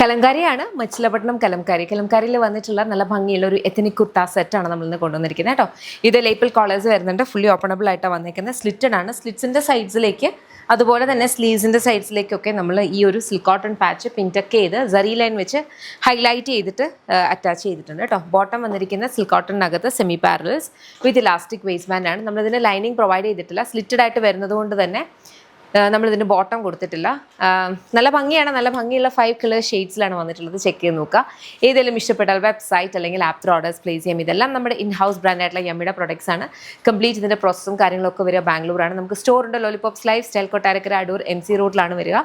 കലംകാരിയാണ് മച്ചിലപട്ടണം കലംകാരി. കലംകാരിയിൽ വന്നിട്ടുള്ള നല്ല ഭംഗിയുള്ള ഒരു എത്തനിക് കുർത്ത സെറ്റാണ് നമ്മളിന്ന് കൊണ്ടുവന്നിരിക്കുന്നത് കേട്ടോ. ഇത് ലേപ്പിൾ കോളേഴ്സ് വരുന്നുണ്ട്, ഫുള്ളി ഓപ്പണബിൾ ആയിട്ടാണ് വന്നിരിക്കുന്നത്. സ്ലിറ്റഡ് ആണ്. സ്ലിറ്റ്സിൻ്റെ സൈഡ്സിലേക്ക് അതുപോലെ തന്നെ സ്ലീവ്സിൻ്റെ സൈഡ്സിലേക്കൊക്കെ നമ്മൾ ഈ ഒരു സിൽക്ക് കോട്ടൺ പാച്ച് പിൻറ്റക്ക് ചെയ്ത് സറി ലൈൻ വെച്ച് ഹൈലൈറ്റ് ചെയ്തിട്ട് അറ്റാച്ച് ചെയ്തിട്ടുണ്ട് കേട്ടോ. ബോട്ടം വന്നിരിക്കുന്ന സിൽക്ക് കോട്ടണിനകത്ത് സെമി പാരൽസ് വിത്ത് ഇലാസ്റ്റിക് വേസ്റ്റ് ബാൻഡ് ആണ്. നമ്മളിതിന് ലൈനിങ് പ്രൊവൈഡ് ചെയ്തിട്ടില്ല. സ്ലിറ്റഡ് ആയിട്ട് വരുന്നത് കൊണ്ട് തന്നെ നമ്മളിതിന് ബോട്ടം കൊടുത്തിട്ടില്ല. നല്ല ഭംഗിയാണ്. നല്ല ഭംഗിയുള്ള 5 കളർ ഷെയ്ഡ്സിലാണ് വന്നിട്ടുള്ളത്. ചെക്ക് ചെയ്ത് നോക്കുക. ഏതെങ്കിലും ഇഷ്ടപ്പെട്ടാൽ വെബ്സൈറ്റ് അല്ലെങ്കിൽ ആപ്പ് ത്രൂ ഓർഡേഴ്സ് പ്ലേസ് ചെയ്യാം. ഇതെല്ലാം നമ്മുടെ ഇൻ ഹൗസ് ബ്രാൻഡായിട്ടുള്ള യമ്മിയുടെ പ്രൊഡക്ട്സ് ആണ്. കംപ്ലീറ്റ് ഇതിൻ്റെ പ്രോസസ്സും കാര്യങ്ങളൊക്കെ വരിക ബാംഗ്ലൂരാണ്. നമുക്ക് സ്റ്റോർ ഉണ്ട്, lollipops life style Kottarakkara Adoor MC റോഡിലാണ് വരിക.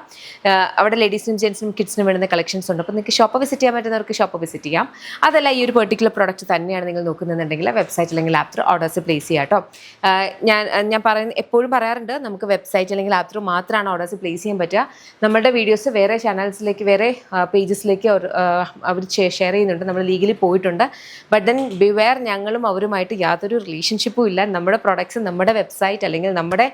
അവിടെ ലേഡീസിനും ജെൻസിനും കിഡ്സിനും വേണ്ടുന്ന കളക്ഷൻസ് ഉണ്ട്. അപ്പോൾ നിങ്ങൾക്ക് ഷോപ്പ് വിസിറ്റ് ചെയ്യാൻ പറ്റുന്നവർക്ക് ഷോപ്പ് വിസിറ്റ് ചെയ്യാം. അതല്ല ഈ ഒരു പെർട്ടിക്കുലർ പ്രോഡക്റ്റ് തന്നെയാണ് നിങ്ങൾ നോക്കുന്നുണ്ടെങ്കിൽ വെബ്സൈറ്റ് അല്ലെങ്കിൽ ആപ്പ് ത്രൂ ഓർഡേഴ്സ് പ്ലേസ് ചെയ്യാം കേട്ടോ. ഞാൻ എപ്പോഴും പറയാറുണ്ട്, നമുക്ക് വെബ്സൈറ്റ് അല്ലെങ്കിൽ ആപ്പ് മാത്രമാണ് ഓർഡേഴ്സ് പ്ലേസ് ചെയ്യാൻ പറ്റുക. നമ്മുടെ വീഡിയോസ് വേറെ ചാനൽസിലേക്ക് വേറെ പേജസിലേക്ക് അവർ ഷെയർ ചെയ്യുന്നുണ്ട്. നമ്മൾ ലീഗലി പോയിട്ടുണ്ട്. ബട്ട് ദെൻ ബിവെയർ, ഞങ്ങളും അവരുമായിട്ട് യാതൊരു റിലേഷൻഷിപ്പും ഇല്ല. നമ്മുടെ പ്രൊഡക്ട്സ് നമ്മുടെ വെബ്സൈറ്റ് അല്ലെങ്കിൽ നമ്മുടെ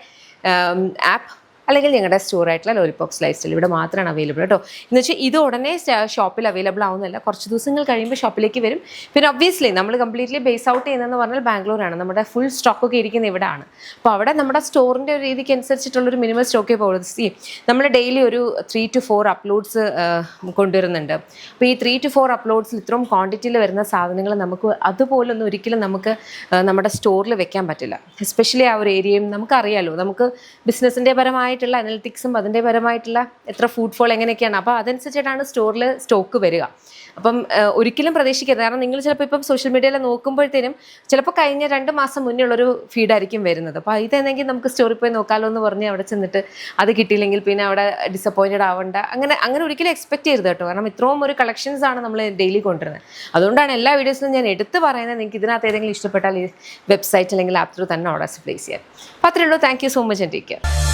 ആപ്പ് അല്ലെങ്കിൽ ഞങ്ങളുടെ സ്റ്റോറായിട്ടുള്ള ലോലിപോപ്സ് ലൈഫ് സ്റ്റൈൽ ഇവിടെ മാത്രമാണ് അവൈലബിൾ കേട്ടോ. എന്ന് വെച്ചാൽ ഇത് ഉടനെ ഷോപ്പിൽ അവൈലബിൾ ആവുന്നില്ല. കുറച്ച് ദിവസങ്ങൾ കഴിയുമ്പോൾ ഷോപ്പിലേക്ക് വരും. പിന്നെ ഒബ്വിയസ്ലി നമ്മൾ കംപ്ലീറ്റ്ലി ബേസ് ഔട്ട് ചെയ്യുന്നതെന്ന് പറഞ്ഞാൽ ബാംഗ്ലൂരാണ്. നമ്മുടെ ഫുൾ സ്റ്റോക്കൊക്കെ ഇരിക്കുന്നത് ഇവിടെയാണ്. അപ്പോൾ അവിടെ നമ്മുടെ സ്റ്റോറിൻ്റെ ഒരു രീതിക്ക് അനുസരിച്ചിട്ടുള്ളൊരു മിനിമം സ്റ്റോക്കേ പോകുള്ളൂ. നമ്മൾ ഡെയിലി ഒരു 3 to 4 അപ്ലോഡ്സ് കൊണ്ടുവരുന്നുണ്ട്. അപ്പോൾ ഈ 3 to 4 അപ്ലോഡ്സിൽ ഇത്രയും ക്വാണ്ടിറ്റിയിൽ വരുന്ന സാധനങ്ങൾ നമുക്ക് അതുപോലൊന്നും ഒരിക്കലും നമുക്ക് നമ്മുടെ സ്റ്റോറിൽ വെക്കാൻ പറ്റില്ല. എസ്പെഷ്യലി ആ ഒരു ഏരിയയും നമുക്കറിയാലോ. നമുക്ക് ബിസിനസ്സിൻ്റെ പരമായിട്ടുള്ള അനലിറ്റിക്സും അതിൻ്റെ പരമായിട്ടുള്ള എത്ര ഫുഡ് ഫോൾ എങ്ങനെയൊക്കെയാണ്, അപ്പോൾ അതനുസരിച്ചിട്ടാണ് സ്റ്റോറിൽ സ്റ്റോക്ക് വരിക. അപ്പം ഒരിക്കലും പ്രതീക്ഷിക്കരുത്. കാരണം നിങ്ങൾ ചിലപ്പോൾ ഇപ്പം സോഷ്യൽ മീഡിയയിൽ നോക്കുമ്പോഴത്തേനും ചിലപ്പോൾ കഴിഞ്ഞ 2 മാസം മുന്നേ ഉള്ളൊരു ഫീഡായിരിക്കും വരുന്നത്. അപ്പോൾ ഇതെന്തെങ്കിലും നമുക്ക് സ്റ്റോറി പോയി നോക്കാമല്ലോ എന്ന് പറഞ്ഞ് അവിടെ ചെന്നിട്ട് അത് കിട്ടിയില്ലെങ്കിൽ പിന്നെ അവിടെ ഡിസപ്പോയിൻറ്റഡ് ആവേണ്ട, അങ്ങനെ ഒരിക്കലും എക്സ്പെക്ട് ചെയ്യരുത് കേട്ടോ. കാരണം ഇത്രയും ഒരു കളക്ഷൻസ് ആണ് നമ്മൾ ഡെയിലി കൊണ്ടുവരുന്നത്. അതുകൊണ്ടാണ് എല്ലാ വീഡിയോസിലും ഞാൻ എടുത്ത് പറയുന്നത്, നിങ്ങൾക്ക് ഇതിനകത്ത് ഏതെങ്കിലും ഇഷ്ടപ്പെട്ടാൽ ഈ വെബ്സൈറ്റ് അല്ലെങ്കിൽ ആപ്പ് ത്രൂ തന്നെ ഓർഡേഴ്സ് പ്ലേസ് ചെയ്യാം. അപ്പോൾ അത്രയേ ഉള്ളൂ. Thank you so much and take care.